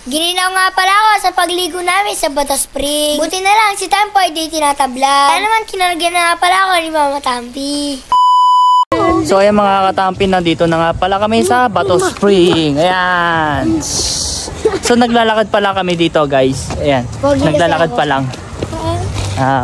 Gininaw nga pala ako sa pagligo namin sa Bato Spring. Buti na lang si Tampoy di tinatablan. Kaya naman kinalagyan na nga pala ako ni Mama Tampi. So ayan mga katampi, nandito na nga pala kami sa Bato Spring. Ayan. So naglalakad pala kami dito guys. Ayan. Naglalakad pa lang.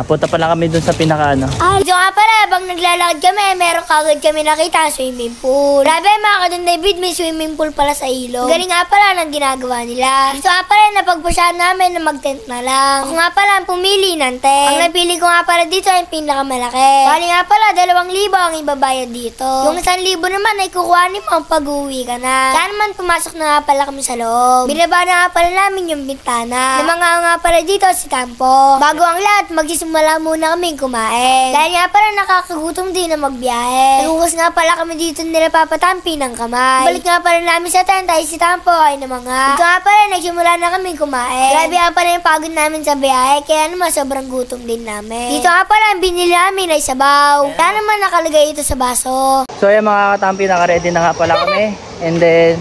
Punta pala kami dun sa pinaka ano. Dito nga pala, habang naglalakad kami, meron kagad kami nakita ang swimming pool. Grabe mga kadun David, may swimming pool pala sa ilog. Galing nga pala ng ginagawa nila. Dito nga pala, napagpasyahan namin na mag-tent na lang. Ako nga pala ang pumili ng tent. Ang napili ko nga pala dito ay pinakamalaki. Bali nga pala, 2,000 ang ibabayad dito. Yung 1,000 naman ay kukuhanin mo ang pag-uwi ka na. Kaya naman pumasok na nga pala kami sa loob. Binaba na nga pala namin yung bintana. Namanga nga pala dito si Tampo. Bago ang lahat, magsisimula muna kami kumain. Dahil nga pala nakakagutom din na magbiyahe. Nagugas nga pala kami dito nila papatampi ng kamay. Balik nga pala namin sa tent ay si Tampo ay namanga. Dito nga pala nagsimula na kami kumain. Grabe nga pala yung pagod namin sa biyahe, kaya naman sobrang gutom din namin. Dito nga pala ang binili namin ay sabaw. Kaya naman nakalagay ito sa baso. So ayan mga katampi, naka-ready na nga pala kami. And then,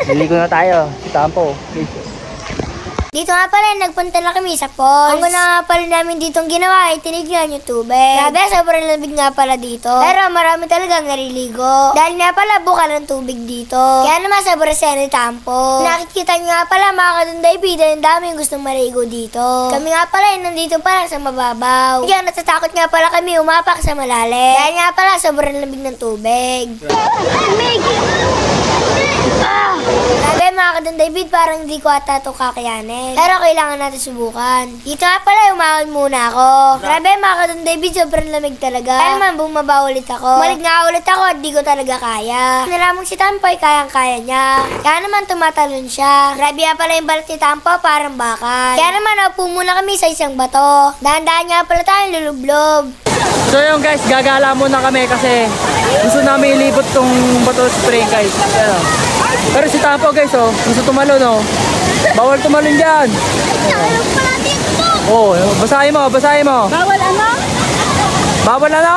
naligo na tayo. Si Tampo. Dito nga pala, nagpunta na kami sa falls. Ang una nga pala namin ditong ginawa ay tinignan yung tubig. Grabe, sobrang lamig nga pala dito. Pero marami talagang nariligo. Dahil nga pala, bukal ng tubig dito. Kaya naman sobrang saya ni Tampo. Nakikita niyo nga pala mga kadun David, ang daming gustong marigo dito. Kami nga pala, nandito pa lang sa mababaw. Kaya natatakot nga pala kami umapak sa malalim. Dahil nga pala, sobrang lamig ng tubig. Grabe mga kadun David, parang hindi ko ata ito kakayanin. Pero kailangan natin subukan. Dito nga pala, umahon muna ako. Grabe mga kadun David, sobrang lamig talaga. Kaya naman bumaba ulit ako. Balik nga ulit ako at di ko talaga kaya. Nalamang si Tampoy, kayang-kaya niya. Kaya naman tumatalon siya. Grabe nga pala yung balat ni Tampo, parang bakal. Kaya naman naupo muna kami sa isang bato. Dahan-dahan nga pala tayong lulublob. So yun guys, gagala muna kami kasi gusto namin ilibot tong Bato Spring guys. Ayan. Pero si Tampo guys, gusto tumalon Bawal tumalon dyan. Basahin mo, basahin mo. Bawal ano? Bawal ano?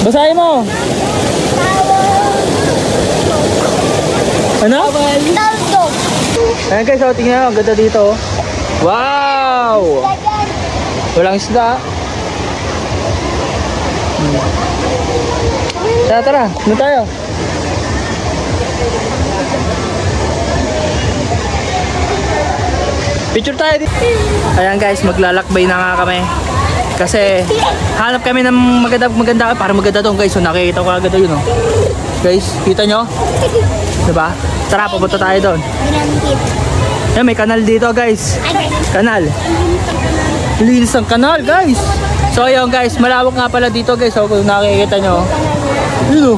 Basahin mo. Ano? Taldo. Ayan guys, tingnan nyo, ang ganda dito. Wow! Walang isda. Tara, ano tayo? Picture tayo dito. Ayan guys, maglalakbay na nga kami. Kasi hanap kami ng maganda para maganda doon guys. So nakikita ko agad yun Guys, kita nyo? Diba? Tara, pupunta tayo doon. Ayan, may kanal dito guys. Kanal. Linis ang kanal guys. So ayun guys, malawak nga pala dito guys. So kung nakikita nyo, yun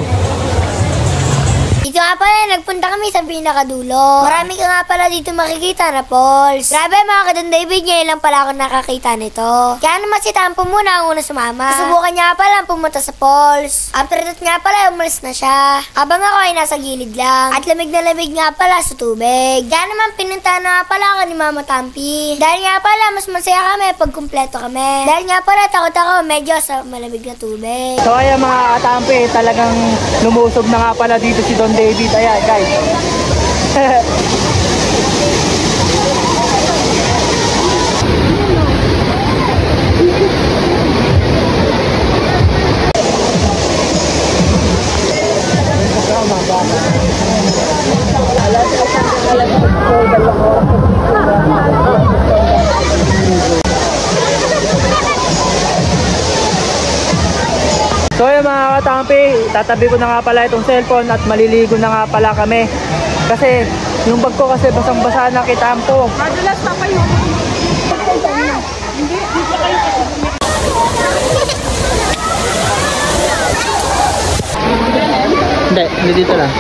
Dito nga pala, nagpunta kami sa pinakadulo. Marami ka nga pala dito makikita na falls. Grabe mga kadun David, ngayon lang pala ako nakakita nito. Kaya naman si Tampo muna ang una sumama. Subukan niya pala pumunta sa falls. After that nga pala, umalis na siya. Habang ako ay nasa gilid lang. At lamig na lamig nga pala sa tubig. Kaya naman pinunta na nga pala ako ni Mama Tampi. Dahil nga pala, mas masaya kami pag kumpleto kami. Dahil nga pala, takot ako medyo sa malamig na tubig. So ayan mga katampi, talagang lumusog na nga pala dito si Don David. Ayan guys. So yun mga katampi, tatabi ko na nga pala itong cellphone at maliligo na nga pala kami. Kasi yung bag ko kasi basang-basa na kay Tampo. Madulas pa kayo. Hindi dito lang.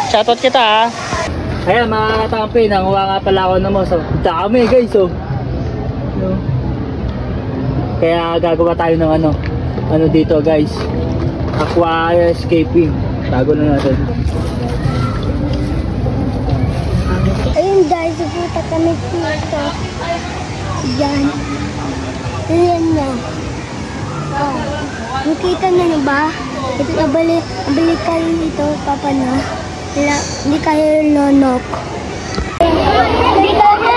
Shoutout kita Ayan mga katampi, nanguha nga pala ako ng mouse. Dami guys Kaya gagawa tayo ng ano dito guys, aquascaping. Tago na natin. Ayun guys, pupunta kami dito. Yan. Ayan na. Oh. Nakita na nyo ba? Ito nabalik ka rin ito, papa na. Hindi kayo nonok. Dito na!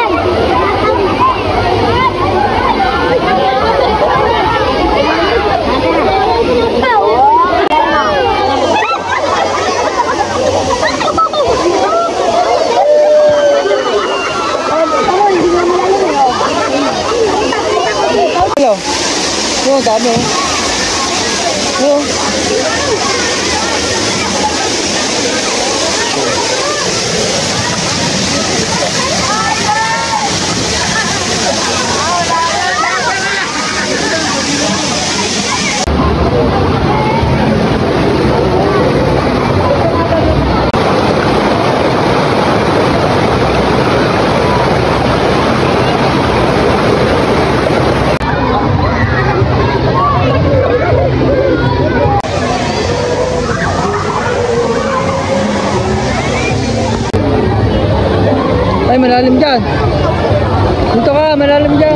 Hello. Oh, dami. Oh. Ay, malalim dyan. Dito ka, malalim dyan.